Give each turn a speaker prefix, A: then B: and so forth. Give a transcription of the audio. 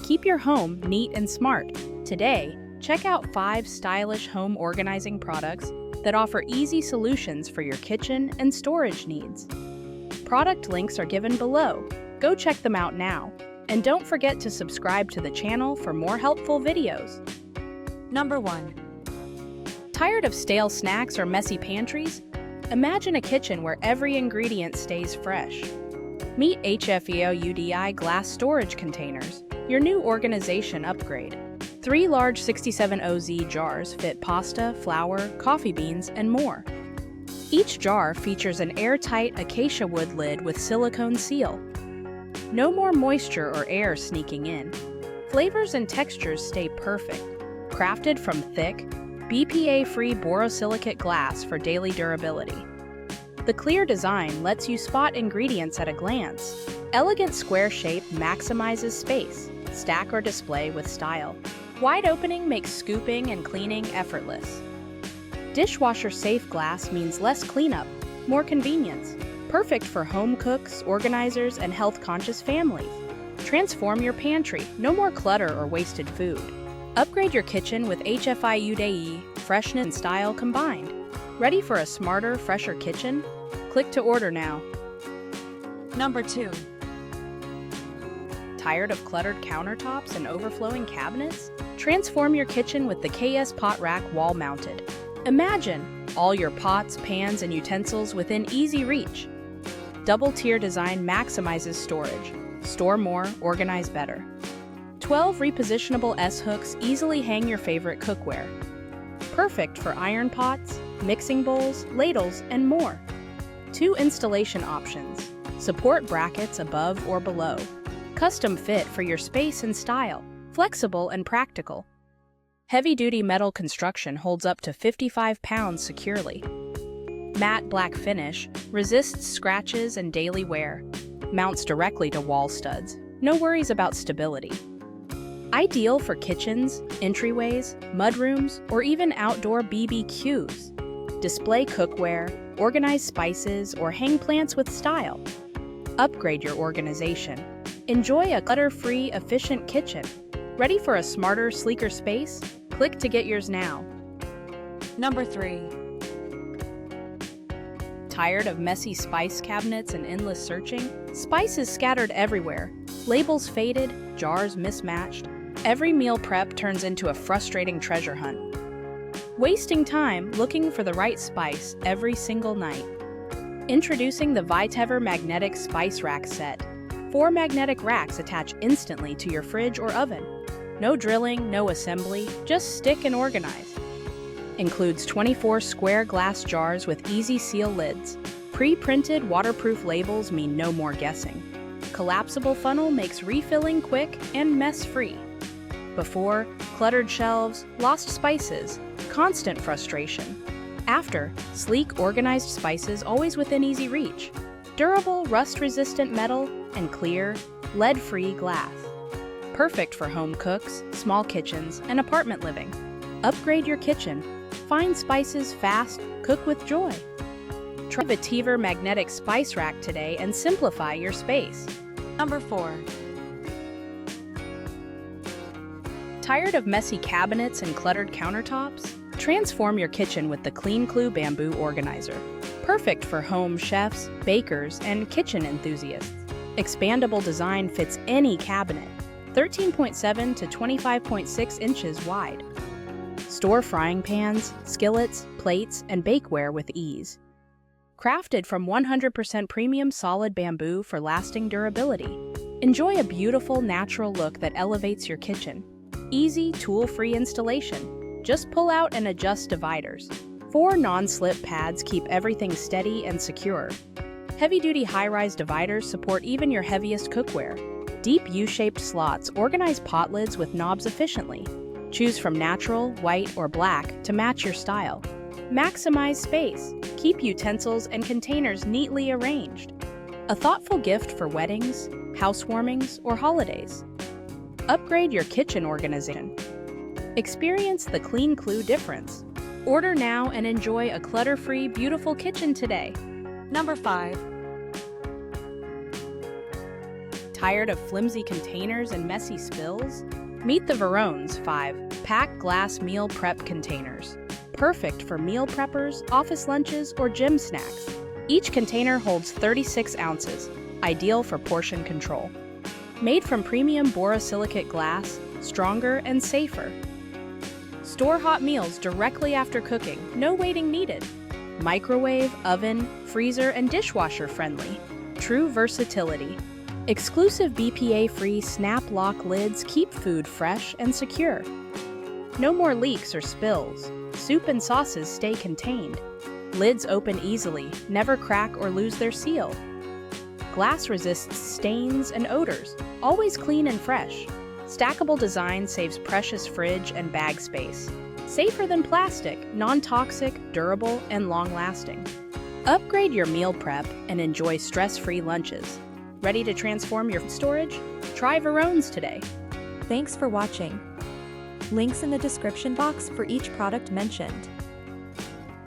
A: Keep your home neat and smart. Today, check out 5 stylish home organizing products that offer easy solutions for your kitchen and storage needs. Product links are given below. Go check them out now. And don't forget to subscribe to the channel for more helpful videos.
B: Number 1.
A: Tired of stale snacks or messy pantries? Imagine a kitchen where every ingredient stays fresh. Meet HFEO UDI glass storage containers, your new organization upgrade. 3 large 67OZ jars fit pasta, flour, coffee beans, and more. Each jar features an airtight acacia wood lid with silicone seal. No more moisture or air sneaking in. Flavors and textures stay perfect. Crafted from thick, BPA-free borosilicate glass for daily durability. The clear design lets you spot ingredients at a glance. Elegant square shape maximizes space. Stack or display with style. Wide opening makes scooping and cleaning effortless. Dishwasher-safe glass means less cleanup, more convenience. Perfect for home cooks, organizers, and health-conscious families. Transform your pantry, no more clutter or wasted food. Upgrade your kitchen with HFEO UDI, freshness and style combined. Ready for a smarter, fresher kitchen? Click to order now.
B: Number 2.
A: Tired of cluttered countertops and overflowing cabinets? Transform your kitchen with the KS Pot Rack wall-mounted. Imagine all your pots, pans, and utensils within easy reach. Double-tier design maximizes storage. Store more, organize better. 12 repositionable S-hooks easily hang your favorite cookware. Perfect for iron pots, mixing bowls, ladles, and more. 2 installation options. Support brackets above or below. Custom fit for your space and style. Flexible and practical. Heavy-duty metal construction holds up to 55 pounds securely. Matte black finish resists scratches and daily wear. Mounts directly to wall studs. No worries about stability. Ideal for kitchens, entryways, mudrooms, or even outdoor BBQs. Display cookware, organize spices, or hang plants with style. Upgrade your organization. Enjoy a clutter-free, efficient kitchen. Ready for a smarter, sleeker space? Click to get yours now.
B: Number 3.
A: Tired of messy spice cabinets and endless searching? Spices scattered everywhere. Labels faded, jars mismatched. Every meal prep turns into a frustrating treasure hunt. Wasting time looking for the right spice every single night. Introducing the Vitever Magnetic Spice Rack Set. 4 magnetic racks attach instantly to your fridge or oven. No drilling, no assembly, just stick and organize. Includes 24 square glass jars with easy seal lids. Pre-printed waterproof labels mean no more guessing. Collapsible funnel makes refilling quick and mess-free. Before, cluttered shelves, lost spices, constant frustration. After, sleek, organized spices always within easy reach. Durable, rust-resistant metal, and clear, lead-free glass. Perfect for home cooks, small kitchens, and apartment living. Upgrade your kitchen. Find spices fast, cook with joy. Try Vitever Magnetic Spice Rack today and simplify your space.
B: Number 4.
A: Tired of messy cabinets and cluttered countertops? Transform your kitchen with the CLEANLUE Bamboo Organizer. Perfect for home chefs, bakers, and kitchen enthusiasts. Expandable design fits any cabinet. 13.7 to 25.6 inches wide. Store frying pans, skillets, plates, and bakeware with ease. Crafted from 100% premium solid bamboo for lasting durability. Enjoy a beautiful, natural look that elevates your kitchen. Easy, tool-free installation. Just pull out and adjust dividers. 4 non-slip pads keep everything steady and secure. Heavy-duty high-rise dividers support even your heaviest cookware. Deep U-shaped slots organize pot lids with knobs efficiently. Choose from natural, white, or black to match your style. Maximize space. Keep utensils and containers neatly arranged. A thoughtful gift for weddings, housewarmings, or holidays. Upgrade your kitchen organization. Experience the CLEANLUE difference. Order now and enjoy a clutter-free, beautiful kitchen today.
B: Number 5.
A: Tired of flimsy containers and messy spills? Meet the Varuns 5-pack glass meal prep containers. Perfect for meal preppers, office lunches, or gym snacks. Each container holds 36 ounces, ideal for portion control. Made from premium borosilicate glass, stronger and safer. Store hot meals directly after cooking, no waiting needed. Microwave, oven, freezer, and dishwasher friendly. True versatility. Exclusive BPA-free snap lock lids keep food fresh and secure. No more leaks or spills. Soup and sauces stay contained. Lids open easily, never crack or lose their seal. Glass resists stains and odors, always clean and fresh. Stackable design saves precious fridge and bag space. Safer than plastic, non-toxic, durable, and long-lasting. Upgrade your meal prep and enjoy stress-free lunches. Ready to transform your storage? Try Varuns today.
C: Thanks for watching. Links in the description box for each product mentioned.